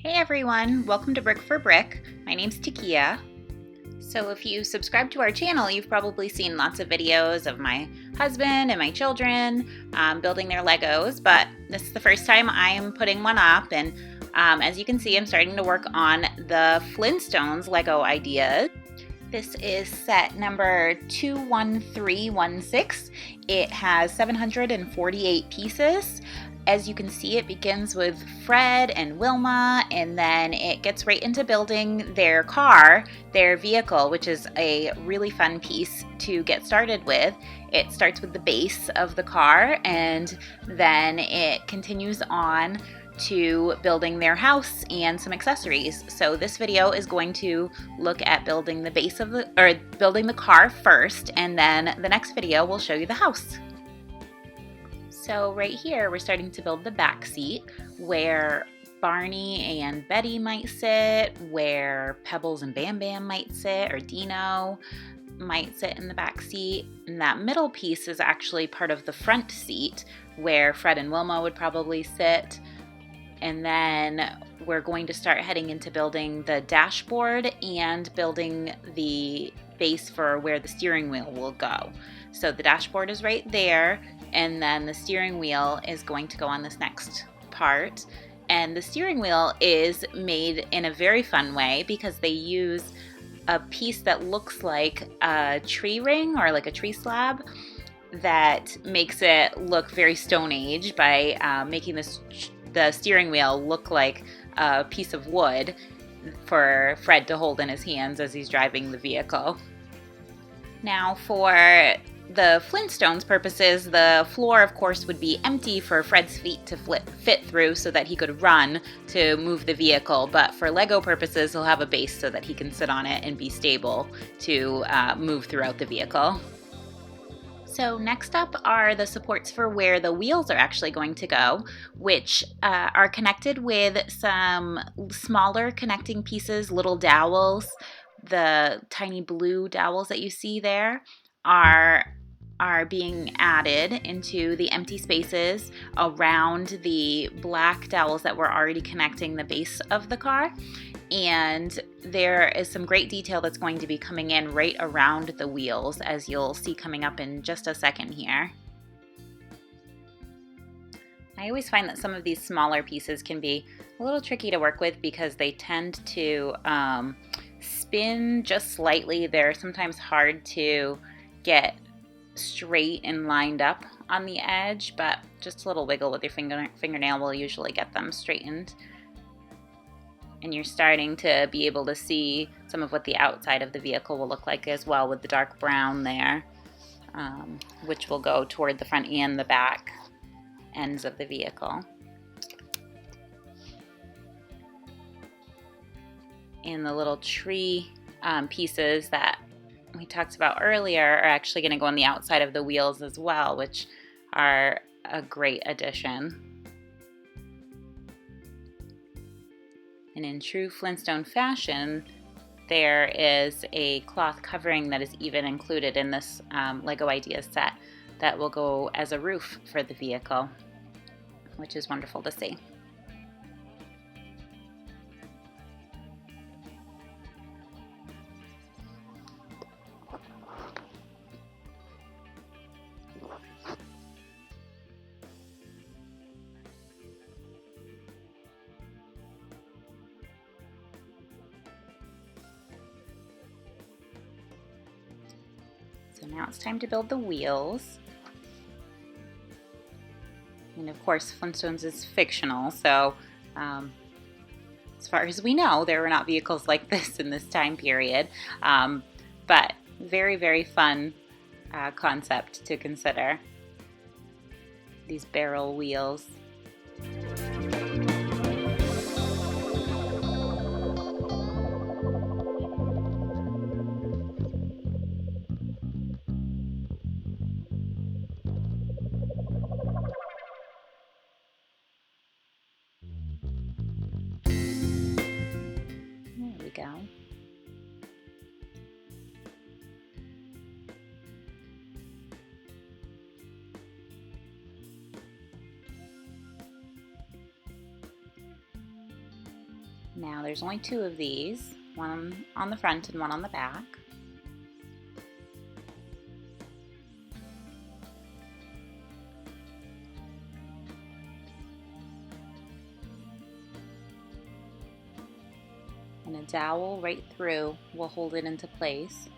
Hey everyone, welcome to Brick for Brick. My name's Takia. So if you subscribe to our channel, you've probably seen lots of videos of my husband and my children building their Legos, but this is the first time I'm putting one up, and as you can see, I'm starting to work on the Flintstones Lego ideas. This is set number 21316. It has 748 pieces. As you can see, it begins with Fred and Wilma, and then it gets right into building their car, their vehicle, which is a really fun piece to get started with. It starts with the base of the car, and then it continues on to building their house and some accessories. So this video is going to look at building the base of building the car first, and then the next video will show you the house. So right here, we're starting to build the back seat where Barney and Betty might sit, where Pebbles and Bam Bam might sit, or Dino might sit in the back seat. And that middle piece is actually part of the front seat where Fred and Wilma would probably sit. And then we're going to start heading into building the dashboard and building the base for where the steering wheel will go. So the dashboard is right there, and then the steering wheel is going to go on this next part. And the steering wheel is made in a very fun way because they use a piece that looks like a tree ring or like a tree slab that makes it look very Stone Age by making the steering wheel look like a piece of wood for Fred to hold in his hands as he's driving the vehicle. Now for the Flintstones purposes, the floor of course would be empty for Fred's feet to fit through so that he could run to move the vehicle, but for Lego purposes he'll have a base so that he can sit on it and be stable to move throughout the vehicle. So next up are the supports for where the wheels are actually going to go, which are connected with some smaller connecting pieces, little dowels. The tiny blue dowels that you see there are being added into the empty spaces around the black dowels that were already connecting the base of the car. And there is some great detail that's going to be coming in right around the wheels, as you'll see coming up in just a second here. I always find that some of these smaller pieces can be a little tricky to work with because they tend to spin just slightly. They're sometimes hard to get straight and lined up on the edge, but just a little wiggle with your fingernail will usually get them straightened. And you're starting to be able to see some of what the outside of the vehicle will look like as well, with the dark brown there, which will go toward the front and the back ends of the vehicle. And the little tree pieces that we talked about earlier are actually going to go on the outside of the wheels as well, which are a great addition. And in true Flintstone fashion, there is a cloth covering that is even included in this Lego Ideas set that will go as a roof for the vehicle, which is wonderful to see. So now it's time to build the wheels. And of course, Flintstones is fictional, so as far as we know, there were not vehicles like this in this time period. But very, very fun concept to consider. These barrel wheels. There we go. Now there's only two of these, one on the front and one on the back. And a dowel right through will hold it into place.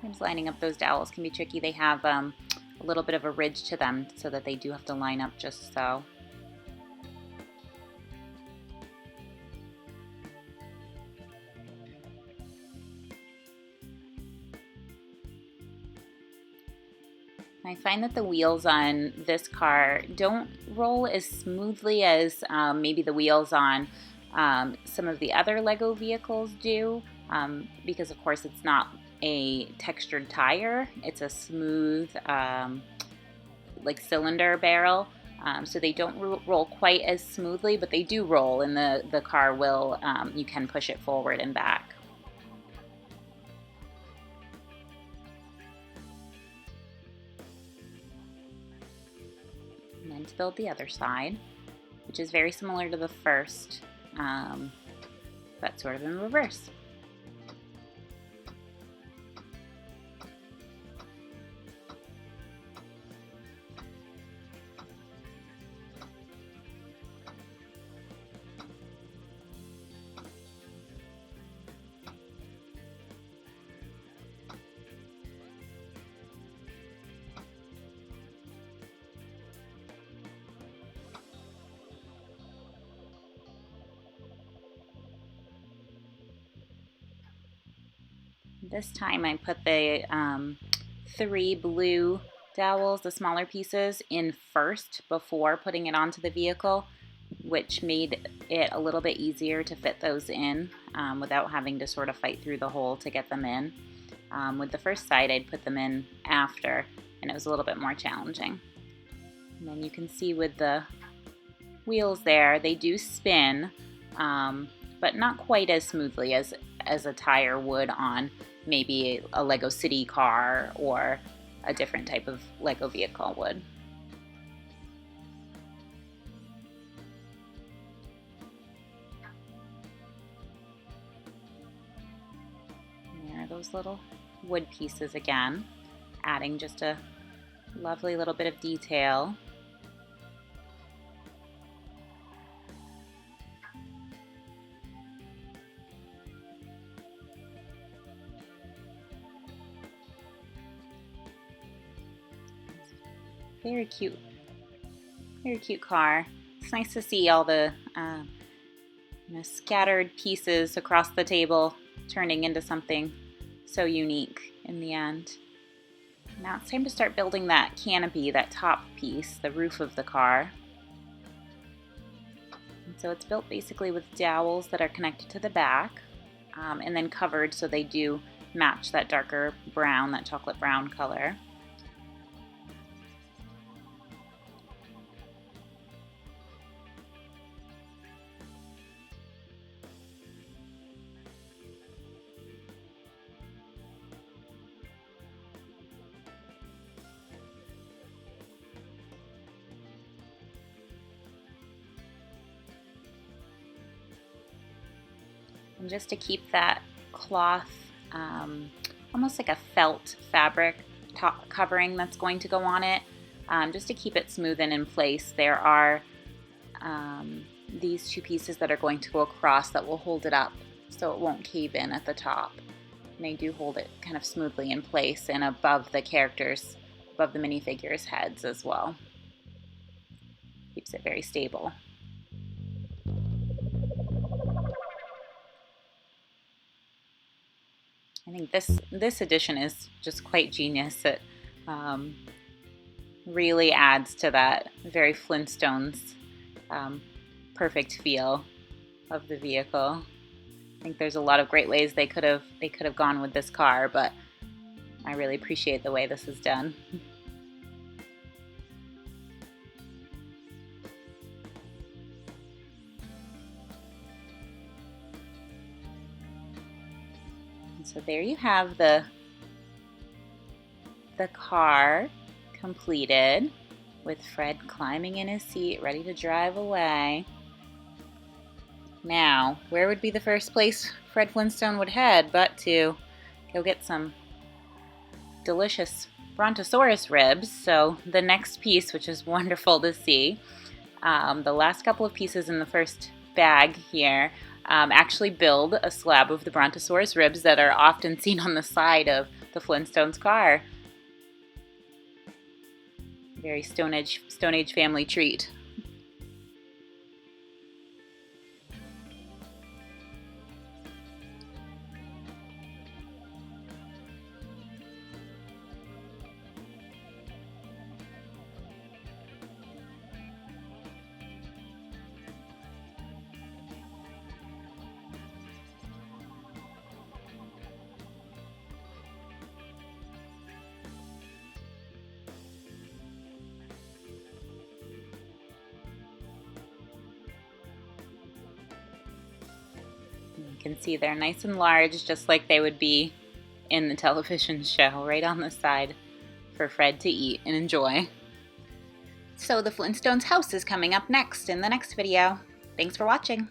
Sometimes lining up those dowels can be tricky. They have a little bit of a ridge to them so that they do have to line up just so. I find that the wheels on this car don't roll as smoothly as maybe the wheels on some of the other Lego vehicles do, because of course it's not a textured tire, it's a smooth like cylinder barrel, so they don't roll quite as smoothly, but they do roll, and the car will, you can push it forward and back. And then to build the other side, which is very similar to the first, but sort of in reverse. This time I put the 3 blue dowels, the smaller pieces, in first before putting it onto the vehicle, which made it a little bit easier to fit those in without having to sort of fight through the hole to get them in. With the first side, I'd put them in after, and it was a little bit more challenging. And then you can see with the wheels there, they do spin, but not quite as smoothly as a tire would on maybe a Lego City car or a different type of Lego vehicle would. And there are those little wood pieces again, adding just a lovely little bit of detail. Very cute car. It's nice to see all the scattered pieces across the table turning into something so unique in the end. Now it's time to start building that canopy, that top piece, the roof of the car. And so it's built basically with dowels that are connected to the back, and then covered so they do match that darker brown, that chocolate brown color. And just to keep that cloth, almost like a felt fabric top covering that's going to go on it, just to keep it smooth and in place, there are these 2 pieces that are going to go across that will hold it up so it won't cave in at the top. And they do hold it kind of smoothly in place and above the characters, above the minifigures' heads as well. Keeps it very stable. I think this edition is just quite genius. It really adds to that very Flintstones perfect feel of the vehicle. I think there's a lot of great ways they could have gone with this car, but I really appreciate the way this is done. So there you have the the car completed with Fred climbing in his seat, ready to drive away. Now, where would be the first place Fred Flintstone would head but to go get some delicious Brontosaurus ribs? So the next piece, which is wonderful to see, the last couple of pieces in the first bag here actually build a slab of the Brontosaurus ribs that are often seen on the side of the Flintstones car. Very Stone Age family treat. You can see they're nice and large, just like they would be in the television show, right on the side for Fred to eat and enjoy. So the Flintstones house is coming up next in the next video. Thanks for watching.